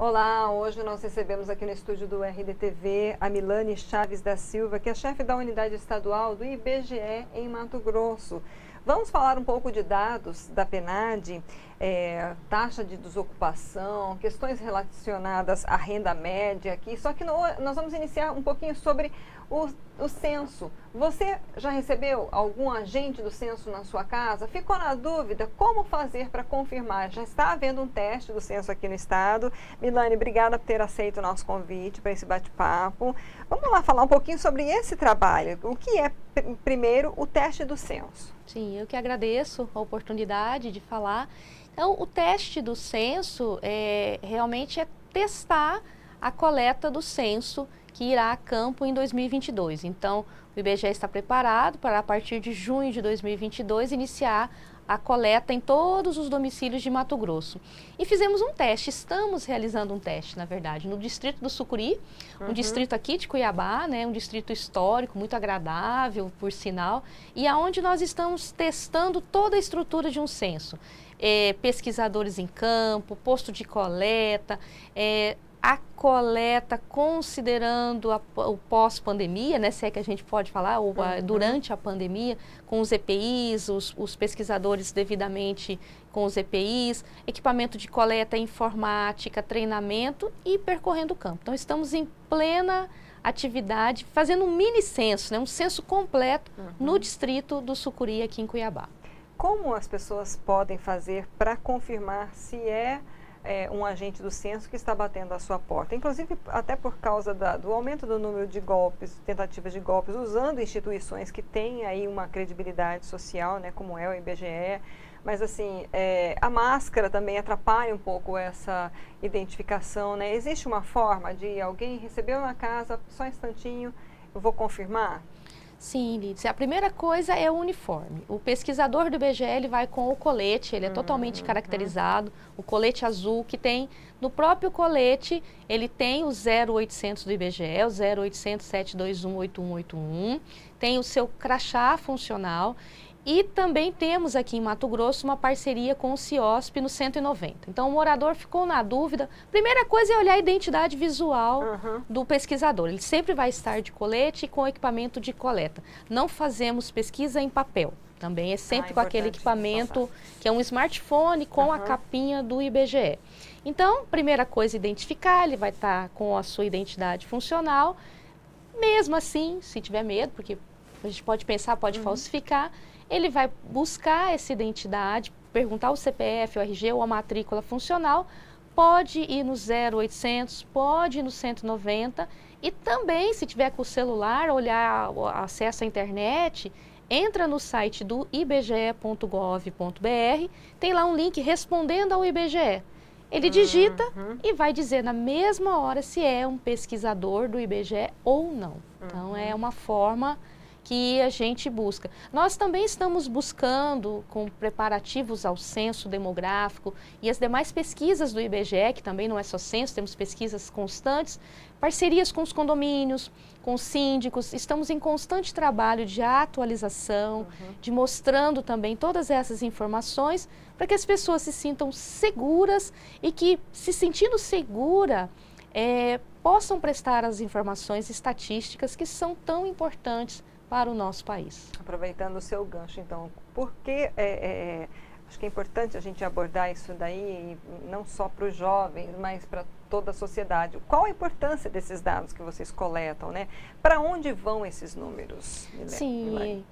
Olá, hoje nós recebemos aqui no estúdio do RDTV a Milane Chaves da Silva, que é chefe da unidade estadual do IBGE em Mato Grosso. Vamos falar um pouco de dados da PNAD, taxa de desocupação, questões relacionadas à renda média aqui, só que nós vamos iniciar um pouquinho sobre o censo. Você já recebeu algum agente do censo na sua casa? Ficou na dúvida como fazer para confirmar? Já está havendo um teste do censo aqui no estado. Milane, obrigada por ter aceito o nosso convite para esse bate-papo. Vamos lá falar um pouquinho sobre esse trabalho. O que é, primeiro, o teste do censo? Sim, eu que agradeço a oportunidade de falar. Então, o teste do censo realmente é testar a coleta do censo que irá a campo em 2022. Então, o IBGE está preparado para, a partir de junho de 2022, iniciar a coleta em todos os domicílios de Mato Grosso. E fizemos um teste, estamos realizando um teste, na verdade, no distrito do Sucuri, um distrito aqui de Cuiabá, né, um distrito histórico, muito agradável, por sinal, e aonde nós estamos testando toda a estrutura de um censo. Pesquisadores em campo, posto de coleta, a coleta considerando o pós-pandemia, né, se é que a gente pode falar, ou durante a pandemia, com os EPIs, os pesquisadores devidamente com os EPIs, equipamento de coleta informática, treinamento e percorrendo o campo. Então, estamos em plena atividade, fazendo um mini censo, né, um censo completo no distrito do Sucuri, aqui em Cuiabá. Como as pessoas podem fazer para confirmar se um agente do censo que está batendo à sua porta, inclusive até por causa do aumento do número de golpes, tentativas de golpes, usando instituições que têm aí uma credibilidade social, né, como é o IBGE, mas assim, a máscara também atrapalha um pouco essa identificação, né? Existe uma forma de alguém recebeu na casa, só um instantinho, eu vou confirmar? Sim, Lídia. A primeira coisa é o uniforme. O pesquisador do IBGE ele vai com o colete, ele é totalmente caracterizado, o colete azul que tem, no próprio colete, ele tem o 0800 do IBGE, o 0800 721 8181, tem o seu crachá funcional. E também temos aqui em Mato Grosso uma parceria com o CIOSP no 190. Então, o morador ficou na dúvida. Primeira coisa é olhar a identidade visual do pesquisador. Ele sempre vai estar de colete e com equipamento de coleta. Não fazemos pesquisa em papel. Também é sempre com aquele equipamento que é um smartphone com a capinha do IBGE. Então, primeira coisa, identificar. Ele vai estar com a sua identidade funcional. Mesmo assim, se tiver medo, porque a gente pode pensar, pode falsificar, ele vai buscar essa identidade, perguntar o CPF, o RG ou a matrícula funcional, pode ir no 0800, pode ir no 190 e também, se tiver com o celular, olhar acesso à internet, entra no site do ibge.gov.br, tem lá um link respondendo ao IBGE. Ele digita e vai dizer na mesma hora se é um pesquisador do IBGE ou não. Então, é uma forma que a gente busca. Nós também estamos buscando, com preparativos ao censo demográfico e as demais pesquisas do IBGE, que também não é só censo, temos pesquisas constantes, parcerias com os condomínios, com os síndicos, estamos em constante trabalho de atualização, de mostrando também todas essas informações para que as pessoas se sintam seguras e que, se sentindo segura, possam prestar as informações estatísticas que são tão importantes para o nosso país. Aproveitando o seu gancho, então, porque acho que é importante a gente abordar isso daí, não só para os jovens, mas para toda a sociedade. Qual a importância desses dados que vocês coletam, né? Para onde vão esses números? Sim,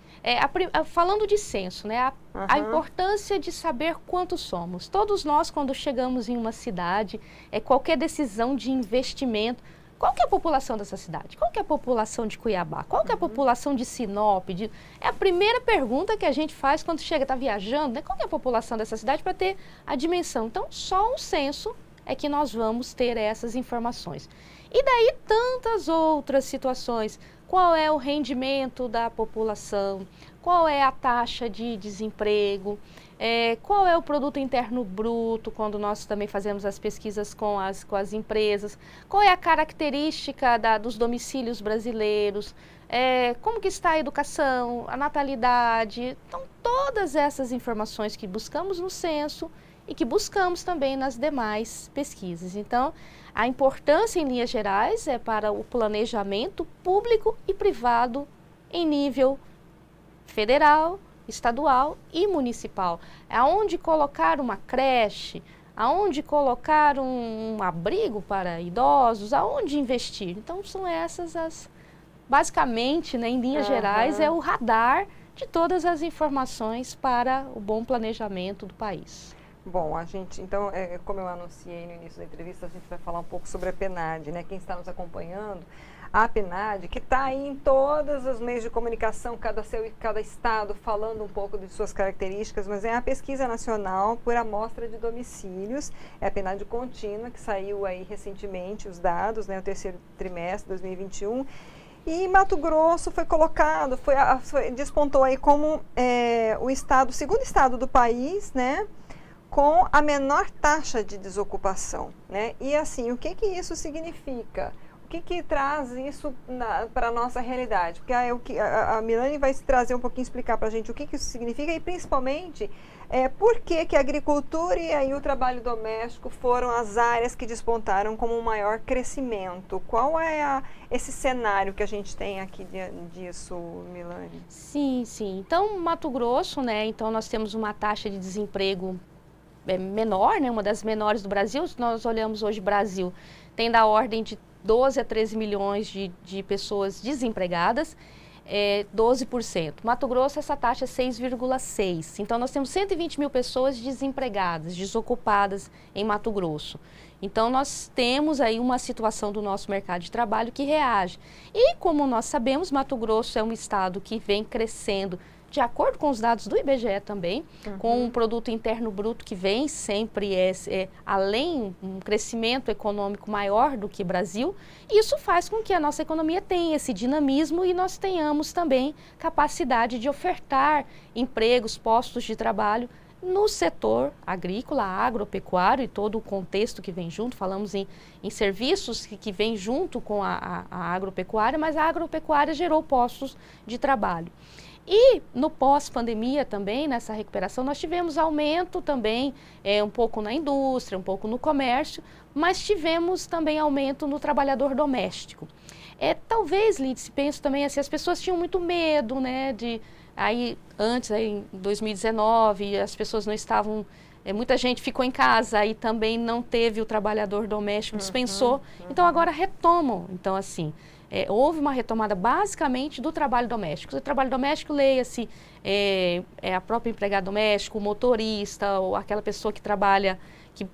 falando de censo, né? A importância de saber quantos somos. Todos nós, quando chegamos em uma cidade, qualquer decisão de investimento, qual que é a população dessa cidade? Qual que é a população de Cuiabá? Qual que é a população de Sinop? É a primeira pergunta que a gente faz quando chega, está viajando, né? Qual que é a população dessa cidade para ter a dimensão? Então, só um censo é que nós vamos ter essas informações. E daí tantas outras situações. Qual é o rendimento da população? Qual é a taxa de desemprego? Qual é o produto interno bruto, quando nós também fazemos as pesquisas com as empresas? Qual é a característica dos domicílios brasileiros? como que está a educação, a natalidade. Então, todas essas informações que buscamos no censo e que buscamos também nas demais pesquisas. Então, a importância em linhas gerais é para o planejamento público e privado em nível federal, estadual e municipal. Aonde colocar uma creche, aonde colocar um abrigo para idosos, aonde investir. Então, são essas as... Basicamente, né, em linhas gerais, é o radar de todas as informações para o bom planejamento do país. Bom, a gente, então, como eu anunciei no início da entrevista, a gente vai falar um pouco sobre a PNAD, né? Quem está nos acompanhando, a PNAD, que está aí em todos os meios de comunicação, cada estado falando um pouco de suas características, mas é a pesquisa nacional por amostra de domicílios, é a PNAD contínua, que saiu aí recentemente os dados, né? O terceiro trimestre de 2021. E Mato Grosso foi colocado, despontou aí como o segundo estado do país, né, com a menor taxa de desocupação, né? E assim, o que isso significa? O que traz isso para a nossa realidade? Porque a Milani vai trazer um pouquinho, explicar para a gente o que isso significa e principalmente por que a agricultura e aí o trabalho doméstico foram as áreas que despontaram como um maior crescimento. Qual é esse cenário que a gente tem aqui disso, Milani? Sim, sim. Então, Mato Grosso, né? Então, nós temos uma taxa de desemprego menor, né? Uma das menores do Brasil. Se nós olhamos hoje o Brasil, tem da ordem de 12 a 13 milhões de pessoas desempregadas. 12%. Mato Grosso, essa taxa é 6,6%. Então, nós temos 120 mil pessoas desempregadas, desocupadas em Mato Grosso. Então, nós temos aí uma situação do nosso mercado de trabalho que reage. E, como nós sabemos, Mato Grosso é um estado que vem crescendo, de acordo com os dados do IBGE também, com um produto interno bruto que vem sempre além, um crescimento econômico maior do que o Brasil. Isso faz com que a nossa economia tenha esse dinamismo e nós tenhamos também capacidade de ofertar empregos, postos de trabalho no setor agrícola, agropecuário e todo o contexto que vem junto. Falamos em serviços que vem junto com a agropecuária, mas a agropecuária gerou postos de trabalho. E no pós-pandemia também, nessa recuperação, nós tivemos aumento também, um pouco na indústria, um pouco no comércio, mas tivemos também aumento no trabalhador doméstico. Talvez, Lídice, penso também assim, as pessoas tinham muito medo, né, antes, em 2019, as pessoas não estavam, muita gente ficou em casa e também não teve o trabalhador doméstico, dispensou, então agora retomam, então assim... houve uma retomada basicamente do trabalho doméstico. O trabalho doméstico, leia-se, a própria empregada doméstica, o motorista, ou aquela pessoa que trabalha, que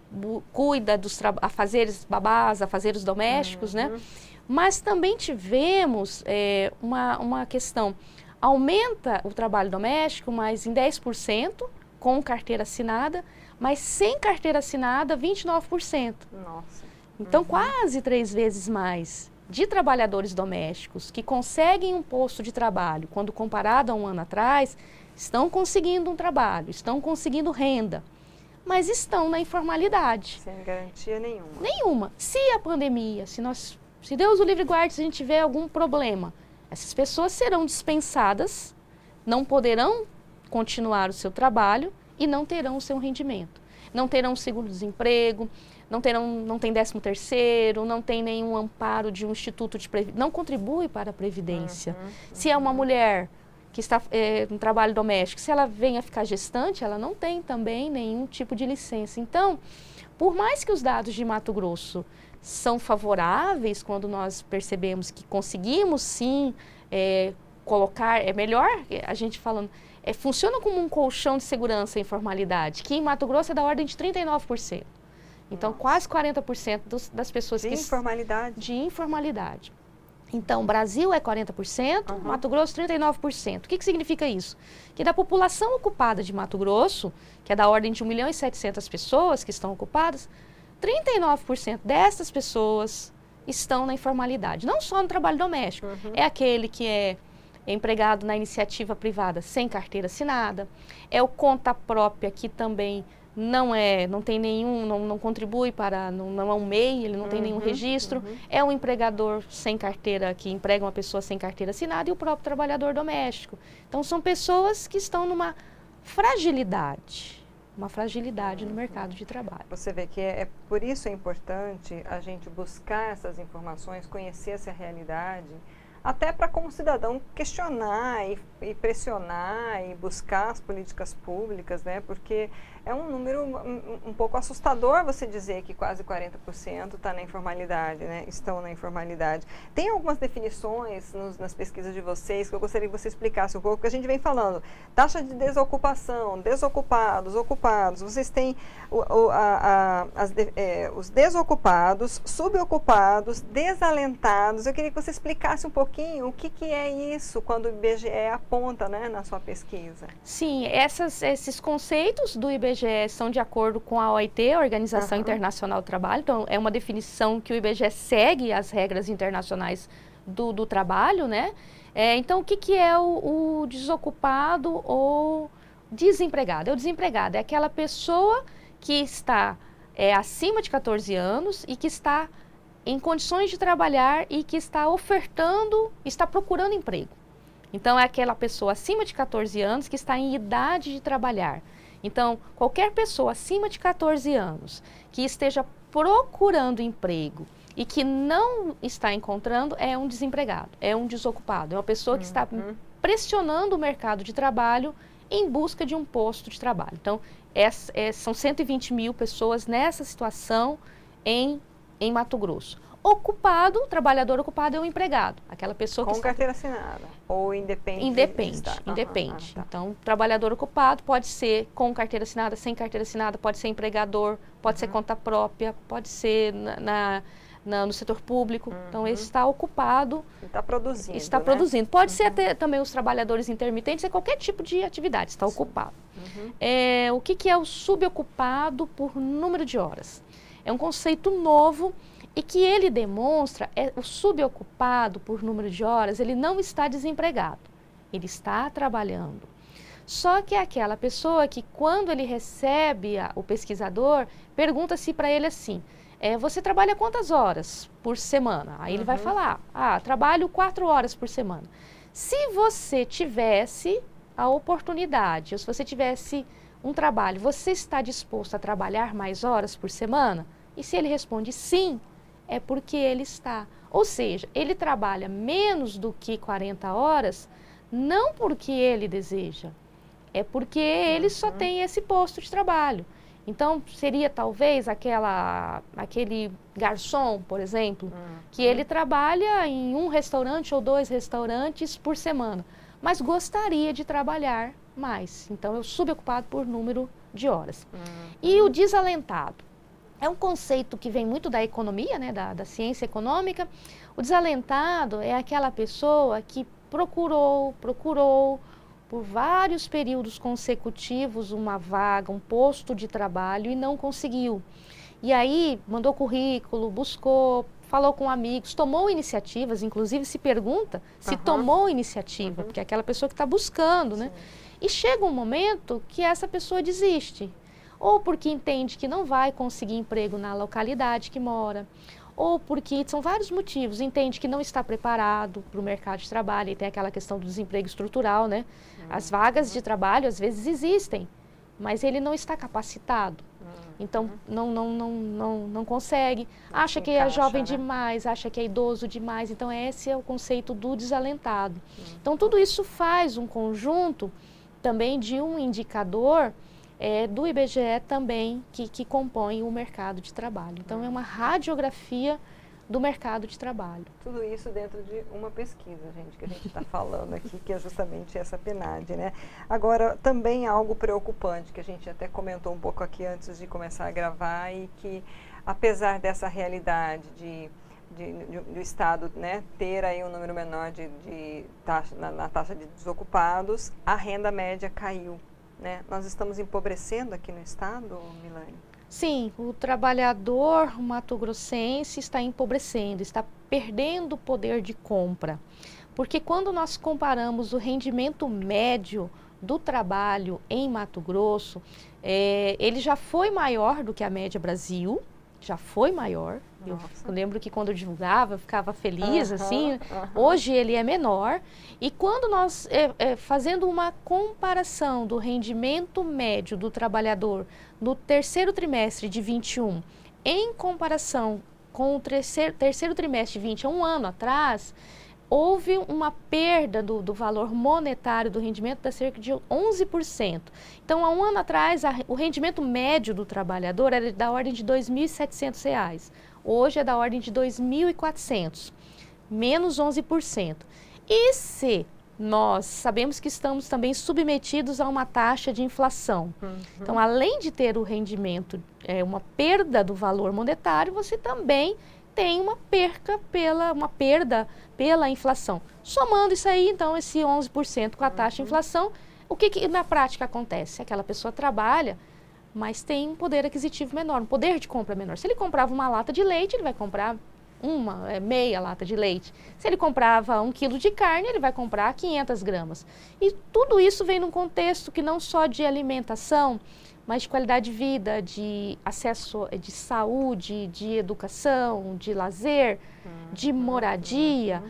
cuida dos afazeres babás, afazeres domésticos, né? Mas também tivemos uma questão, aumenta o trabalho doméstico, mas em 10%, com carteira assinada, mas sem carteira assinada, 29%. Nossa. Então, quase 3 vezes mais de trabalhadores domésticos que conseguem um posto de trabalho, quando comparado a um ano atrás, estão conseguindo um trabalho, estão conseguindo renda, mas estão na informalidade. Sem garantia nenhuma. Nenhuma. Se a pandemia, se Deus o livre guarde, se a gente tiver algum problema, essas pessoas serão dispensadas, não poderão continuar o seu trabalho e não terão o seu rendimento. Não terão seguro-desemprego, não tem 13º, não tem nenhum amparo de um instituto de previdência, não contribui para a previdência. Se é uma mulher que está no trabalho doméstico, se ela venha ficar gestante, ela não tem também nenhum tipo de licença. Então, por mais que os dados de Mato Grosso são favoráveis, quando nós percebemos que conseguimos sim colocar, melhor a gente falando, funciona como um colchão de segurança a informalidade, que em Mato Grosso é da ordem de 39%. Então, quase 40% das pessoas de informalidade. De informalidade. Então, Brasil é 40%, Mato Grosso 39%. O que significa isso? Que da população ocupada de Mato Grosso, que é da ordem de 1.700.000 pessoas que estão ocupadas, 39% dessas pessoas estão na informalidade. Não só no trabalho doméstico, é aquele que é empregado na iniciativa privada sem carteira assinada, é o conta própria que também não tem nenhum, não contribui para, não é um MEI, ele não tem nenhum registro, é um empregador sem carteira, que emprega uma pessoa sem carteira assinada, e o próprio trabalhador doméstico. Então, são pessoas que estão numa fragilidade no mercado de trabalho. Você vê que por isso é importante a gente buscar essas informações, conhecer essa realidade, até para como cidadão questionar e pressionar e buscar as políticas públicas, né? Porque é um número um pouco assustador você dizer que quase 40% está na informalidade, né? Estão na informalidade. Tem algumas definições nas pesquisas de vocês que eu gostaria que você explicasse um pouco, que a gente vem falando. Taxa de desocupação, desocupados, ocupados. Vocês têm os desocupados, subocupados, desalentados. Eu queria que você explicasse um pouquinho o que é isso quando o IBGE aponta, né, na sua pesquisa. Sim, esses conceitos do IBGE são de acordo com a OIT, a Organização Internacional do Trabalho. Então, é uma definição que o IBGE segue as regras internacionais do trabalho, né? Então, o que é o desocupado ou desempregado? O desempregado é aquela pessoa que está acima de 14 anos e que está em condições de trabalhar e que está procurando emprego. Então, é aquela pessoa acima de 14 anos que está em idade de trabalhar. Então, qualquer pessoa acima de 14 anos que esteja procurando emprego e que não está encontrando é um desempregado, é um desocupado, é uma pessoa que está pressionando o mercado de trabalho em busca de um posto de trabalho. Então, são 120 mil pessoas nessa situação em Mato Grosso. Trabalhador ocupado é um empregado, aquela pessoa que com carteira assinada ou independe? Independe. Então, trabalhador ocupado pode ser com carteira assinada, sem carteira assinada, pode ser empregador, pode ser conta própria, pode ser no setor público. Então, ele está ocupado. Está produzindo. Está produzindo. Pode ser até também os trabalhadores intermitentes, é qualquer tipo de atividade, está ocupado. O que é o subocupado por número de horas? É um conceito novo e que ele demonstra, o subocupado por número de horas, ele não está desempregado, ele está trabalhando. Só que é aquela pessoa que quando ele recebe o pesquisador, pergunta-se para ele assim, você trabalha quantas horas por semana? Aí ele vai falar, trabalho 4 horas por semana. Se você tivesse a oportunidade, ou se você tivesse um trabalho, você está disposto a trabalhar mais horas por semana? E se ele responde sim, é porque ele está. Ou seja, ele trabalha menos do que 40 horas, não porque ele deseja, é porque ele só tem esse posto de trabalho. Então, seria talvez aquele garçom, por exemplo, que ele trabalha em um restaurante ou 2 restaurantes por semana, mas gostaria de trabalhar mais. Então, é o subocupado por número de horas. E o desalentado? É um conceito que vem muito da economia, né, da ciência econômica. O desalentado é aquela pessoa que procurou por vários períodos consecutivos uma vaga, um posto de trabalho e não conseguiu. E aí mandou currículo, buscou, falou com amigos, tomou iniciativas, inclusive se pergunta se tomou iniciativa, porque é aquela pessoa que está buscando, né? E chega um momento que essa pessoa desiste. Ou porque entende que não vai conseguir emprego na localidade que mora, ou porque, são vários motivos, entende que não está preparado para o mercado de trabalho, e tem aquela questão do desemprego estrutural, né? As vagas de trabalho, às vezes, existem, mas ele não está capacitado, então não consegue, acha que é jovem demais, acha que é idoso demais, então esse é o conceito do desalentado. Então, tudo isso faz um conjunto também de um indicador do IBGE também, que compõe o mercado de trabalho. Então, é uma radiografia do mercado de trabalho. Tudo isso dentro de uma pesquisa, gente, que a gente está falando aqui, que é justamente essa PNAD, né? Agora, também algo preocupante, que a gente até comentou um pouco aqui antes de começar a gravar, e que, apesar dessa realidade do Estado, né, ter aí um número menor na taxa de desocupados, a renda média caiu. Né? Nós estamos empobrecendo aqui no estado, Milane? Sim, o trabalhador mato-grossense está empobrecendo, está perdendo o poder de compra. Porque quando nós comparamos o rendimento médio do trabalho em Mato Grosso, ele já foi maior do que a média Brasil, já foi maior. Eu lembro que quando eu divulgava, eu ficava feliz, assim. Hoje ele é menor. E quando nós, fazendo uma comparação do rendimento médio do trabalhador no terceiro trimestre de 21, em comparação com o terceiro trimestre de 20, há um ano atrás, houve uma perda do valor monetário do rendimento de cerca de 11%. Então, há um ano atrás, o rendimento médio do trabalhador era da ordem de R$ 2.700. Hoje é da ordem de R$ 2.400, menos 11%. E se nós sabemos que estamos também submetidos a uma taxa de inflação. Então, além de ter o rendimento, uma perda do valor monetário, você também tem uma perda pela inflação. Somando isso aí, então, esse 11% com a taxa de inflação, o que na prática acontece? Aquela pessoa trabalha, mas tem um poder aquisitivo menor, um poder de compra menor. Se ele comprava uma lata de leite, ele vai comprar meia lata de leite. Se ele comprava 1 quilo de carne, ele vai comprar 500 gramas. E tudo isso vem num contexto que não só de alimentação, mas de qualidade de vida, de acesso, de saúde, de educação, de lazer, de moradia.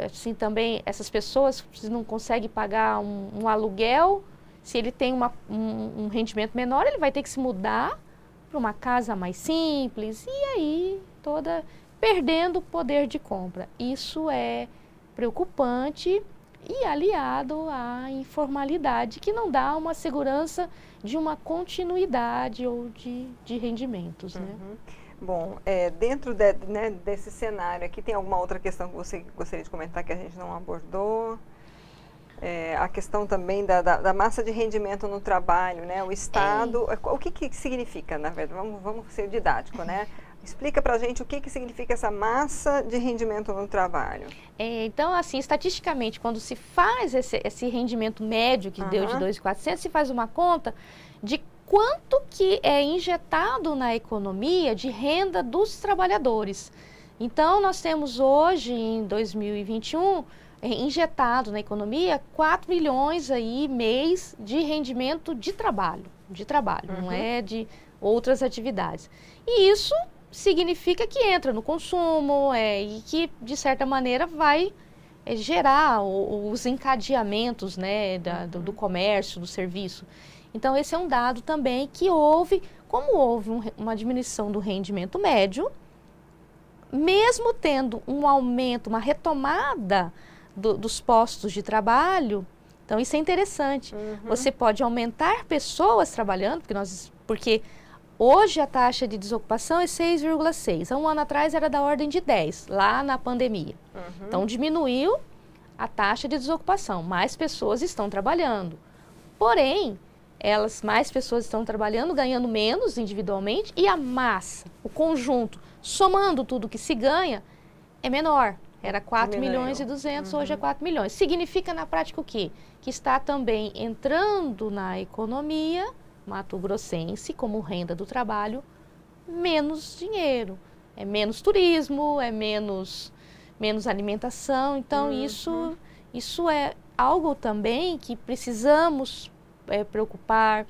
Assim, também, essas pessoas não conseguem pagar um aluguel. Se ele tem um rendimento menor, ele vai ter que se mudar para uma casa mais simples. E aí, perdendo o poder de compra. Isso é preocupante e aliado à informalidade, que não dá uma segurança de uma continuidade ou de rendimentos, né? Bom, dentro desse cenário aqui, tem alguma outra questão que você gostaria de comentar que a gente não abordou? A questão também da massa de rendimento no trabalho, né? O Estado, o que significa, na verdade? Vamos ser didático, né? Explica pra gente o que significa essa massa de rendimento no trabalho. Então, assim, estatisticamente, quando se faz esse rendimento médio que deu de 2.400, se faz uma conta de quanto que é injetado na economia de renda dos trabalhadores. Então, nós temos hoje, em 2021, injetado na economia 4 milhões aí mês de rendimento de trabalho, não é de outras atividades. E isso significa que entra no consumo e que, de certa maneira, vai gerar os encadeamentos, né, do comércio, do serviço. Então, esse é um dado também que como houve uma diminuição do rendimento médio, mesmo tendo um aumento, uma retomada dos postos de trabalho, então isso é interessante. Você pode aumentar pessoas trabalhando, porque hoje a taxa de desocupação é 6,6. Há um ano atrás era da ordem de 10, lá na pandemia. Então diminuiu a taxa de desocupação, mais pessoas estão trabalhando. Porém, mais pessoas estão trabalhando, ganhando menos individualmente, e a massa, o conjunto, somando tudo que se ganha, é menor. Era 4 milhões e 200, hoje é 4 milhões. Significa na prática o quê? Que está também entrando na economia mato-grossense, como renda do trabalho, menos dinheiro. É menos turismo, é menos alimentação. Então, isso é algo também que precisamos preocupar.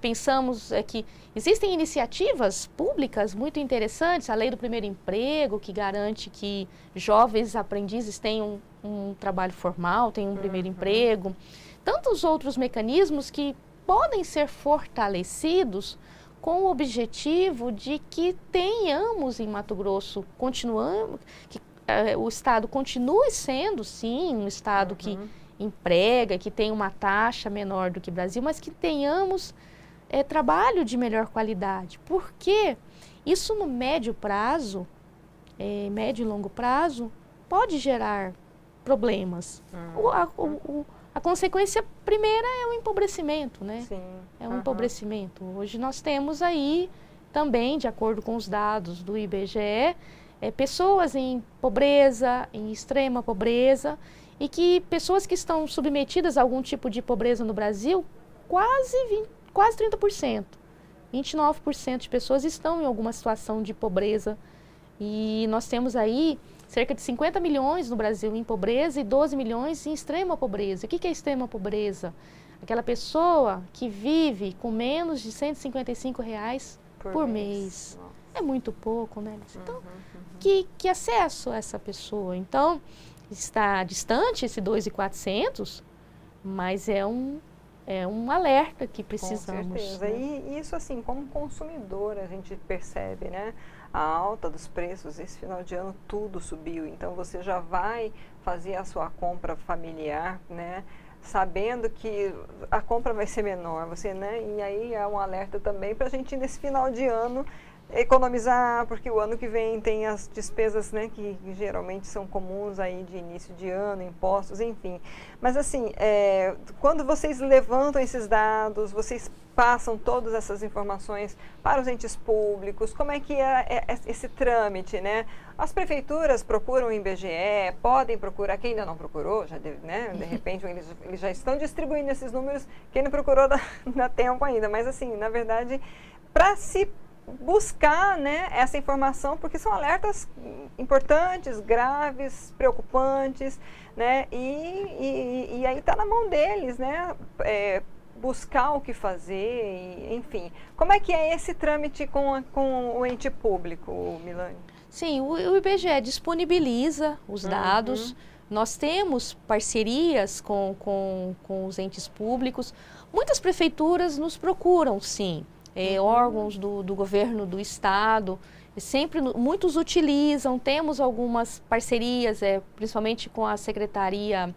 Pensamos que existem iniciativas públicas muito interessantes, a Lei do Primeiro Emprego, que garante que jovens aprendizes tenham um trabalho formal, tenham um primeiro emprego. Tantos outros mecanismos que podem ser fortalecidos com o objetivo de que tenhamos em Mato Grosso, que o Estado continue sendo, sim, um Estado que emprega, que tem uma taxa menor do que o Brasil, mas que tenhamos trabalho de melhor qualidade. Porque isso no médio prazo, médio e longo prazo, pode gerar problemas. A consequência primeira é o empobrecimento, né? Sim. É um empobrecimento. Hoje nós temos aí também, de acordo com os dados do IBGE, pessoas em pobreza, em extrema pobreza, e que pessoas que estão submetidas a algum tipo de pobreza no Brasil, quase 30%. 29% de pessoas estão em alguma situação de pobreza. E nós temos aí cerca de 50 milhões no Brasil em pobreza e 12 milhões em extrema pobreza. O que é extrema pobreza? Aquela pessoa que vive com menos de R$ 155 por mês. É muito pouco, né? Então, que acesso a essa pessoa? Então, está distante esse 2.400, mas é um alerta que precisamos. Com certeza. Né? E isso, assim, como consumidor, a gente percebe, né? A alta dos preços, esse final de ano tudo subiu. Então, você já vai fazer a sua compra familiar, né? Sabendo que a compra vai ser menor, né? E aí é um alerta também para a gente nesse final de ano economizar, porque o ano que vem tem as despesas, né, que geralmente são comuns aí de início de ano, impostos, enfim. Mas assim, quando vocês levantam esses dados, vocês passam todas essas informações para os entes públicos, como é que é esse trâmite, né? As prefeituras procuram o IBGE, podem procurar, quem ainda não procurou, já deve, né? De repente eles já estão distribuindo esses números, quem não procurou dá tempo ainda, mas assim, na verdade, para se buscar, né, essa informação, porque são alertas importantes, graves, preocupantes, né, e aí está na mão deles, né, buscar o que fazer, enfim. Como é que é esse trâmite com o ente público, Milane? Sim, o IBGE disponibiliza os dados, nós temos parcerias com os entes públicos, muitas prefeituras nos procuram, sim. Órgãos do governo do estado, sempre muitos utilizam, temos algumas parcerias, principalmente com a Secretaria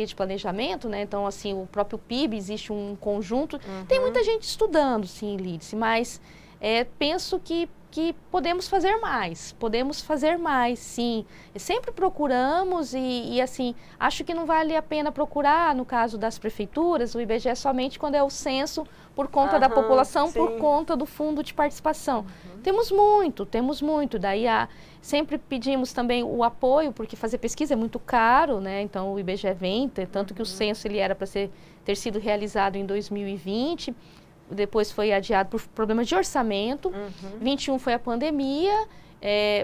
de Planejamento, né? Então, assim, o próprio PIB, existe um conjunto, tem muita gente estudando, sim, Lídice, mas penso que podemos fazer mais, sim. Sempre procuramos e, assim, acho que não vale a pena procurar, no caso das prefeituras, o IBGE somente quando é o censo por conta da população, sim, por conta do fundo de participação. Temos muito, daí sempre pedimos também o apoio, porque fazer pesquisa é muito caro, né? Então o IBGE vem, tanto que o censo ele era para ter sido realizado em 2020, depois foi adiado por problemas de orçamento, 21 foi a pandemia,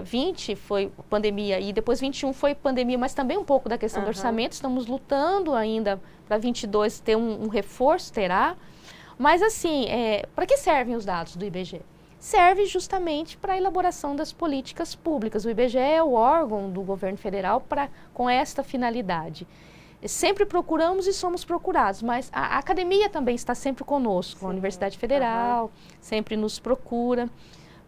20 foi pandemia e depois 21 foi pandemia, mas também um pouco da questão do orçamento, estamos lutando ainda para 22 ter um reforço, terá. Mas assim, para que servem os dados do IBGE? Serve justamente para a elaboração das políticas públicas. O IBGE é o órgão do governo federal com esta finalidade. Sempre procuramos e somos procurados, mas a academia também está sempre conosco, sim, a Universidade Federal sempre nos procura,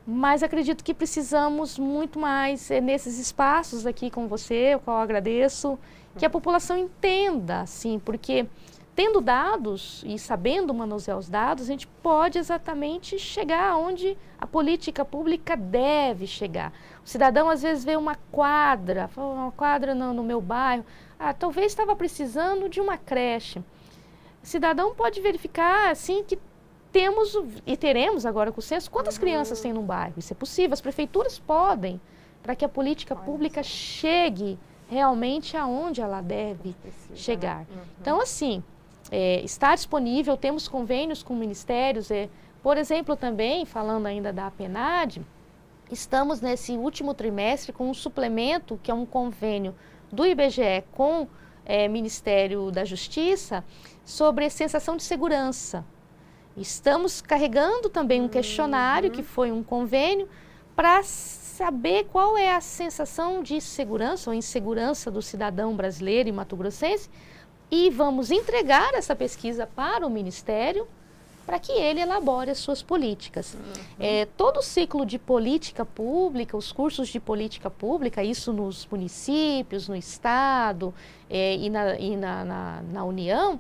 mas acredito que precisamos muito mais nesses espaços aqui com você, o qual eu agradeço, que a população entenda, assim, porque tendo dados e sabendo manusear os dados, a gente pode exatamente chegar onde a política pública deve chegar. O cidadão às vezes vê uma quadra no meu bairro, talvez estava precisando de uma creche. O cidadão pode verificar, assim, que temos e teremos agora com o censo, quantas crianças tem no bairro. Isso é possível, as prefeituras podem, para que a política pública chegue realmente aonde ela deve chegar. Então, assim, está disponível, temos convênios com ministérios, por exemplo, também, falando ainda da APENAD, estamos nesse último trimestre com um suplemento, que é um convênio do IBGE com o Ministério da Justiça, sobre sensação de segurança. Estamos carregando também um questionário, que foi um convênio, para saber qual é a sensação de segurança ou insegurança do cidadão brasileiro e mato-grossense, e vamos entregar essa pesquisa para o Ministério para que ele elabore as suas políticas. Todo o ciclo de política pública, os cursos de política pública, isso nos municípios, no Estado e na União,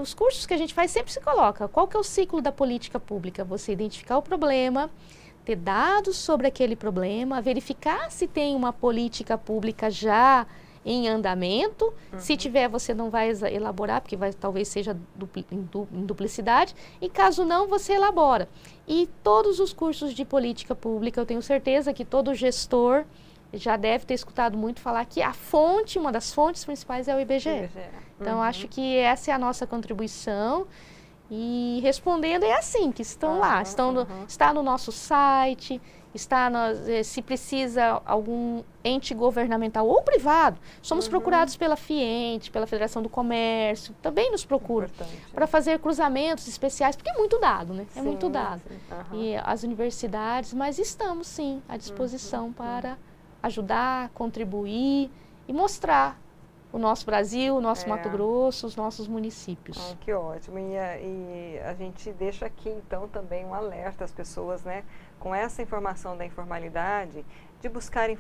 os cursos que a gente faz sempre se coloca, qual que é o ciclo da política pública? Você identificar o problema, ter dados sobre aquele problema, verificar se tem uma política pública já em andamento. Se tiver, você não vai elaborar, porque talvez seja em duplicidade, e caso não, você elabora. E todos os cursos de política pública, eu tenho certeza que todo gestor já deve ter escutado muito falar que uma das fontes principais é o IBGE. Então, acho que essa é a nossa contribuição. E respondendo, é assim, que estão lá, está no nosso site, se precisa algum ente governamental ou privado, somos procurados pela FIENTE, pela Federação do Comércio, também nos procuram para fazer cruzamentos especiais, porque é muito dado, né? É muito dado. E as universidades, mas estamos sim à disposição para ajudar, contribuir e mostrar o nosso Brasil, o nosso Mato Grosso, os nossos municípios. Que ótimo. E a gente deixa aqui, então, também um alerta às pessoas, né, com essa informação da informalidade, de buscarem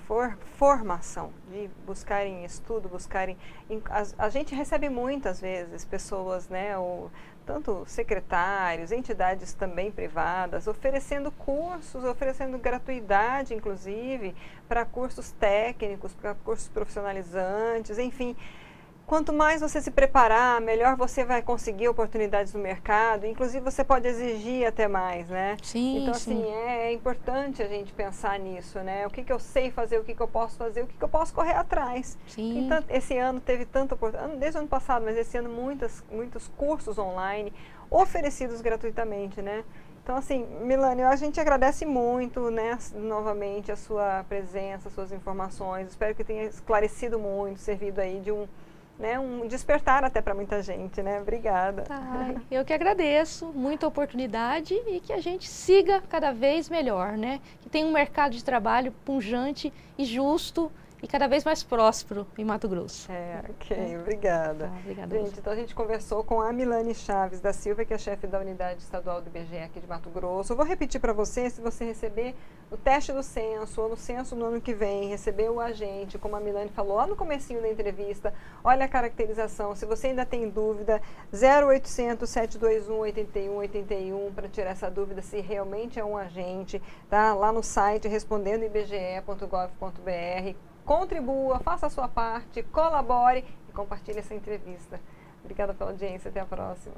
formação, de buscarem estudo, buscarem... A gente recebe muitas vezes pessoas, né, tanto secretários, entidades também privadas, oferecendo cursos, oferecendo gratuidade, inclusive, para cursos técnicos, para cursos profissionalizantes, enfim. Quanto mais você se preparar, melhor você vai conseguir oportunidades no mercado, inclusive você pode exigir até mais, né? Sim, então, assim, é importante a gente pensar nisso, né? O que eu sei fazer, o que eu posso fazer, o que eu posso correr atrás. Sim. Então, esse ano teve tanta oportunidade, desde o ano passado, mas esse ano muitos cursos online oferecidos gratuitamente, né? Então, assim, Milane, a gente agradece muito, né, novamente a sua presença, as suas informações. Espero que tenha esclarecido muito, servido aí de um despertar até para muita gente, né? Obrigada. Eu que agradeço, muita oportunidade e que a gente siga cada vez melhor, né? Que tem um mercado de trabalho pujante e justo e cada vez mais próspero em Mato Grosso. Obrigada. Obrigada. Gente, então a gente conversou com a Milane Chaves da Silva, que é chefe da unidade estadual do IBGE aqui de Mato Grosso. Eu vou repetir para você, se você receber o teste do censo ou no censo no ano que vem, receber o agente, como a Milane falou lá no comecinho da entrevista, olha a caracterização, se você ainda tem dúvida, 0800 721 8181 para tirar essa dúvida se realmente é um agente, tá? Lá no site respondendo ibge.gov.br. Contribua, faça a sua parte, colabore e compartilhe essa entrevista. Obrigada pela audiência, até a próxima.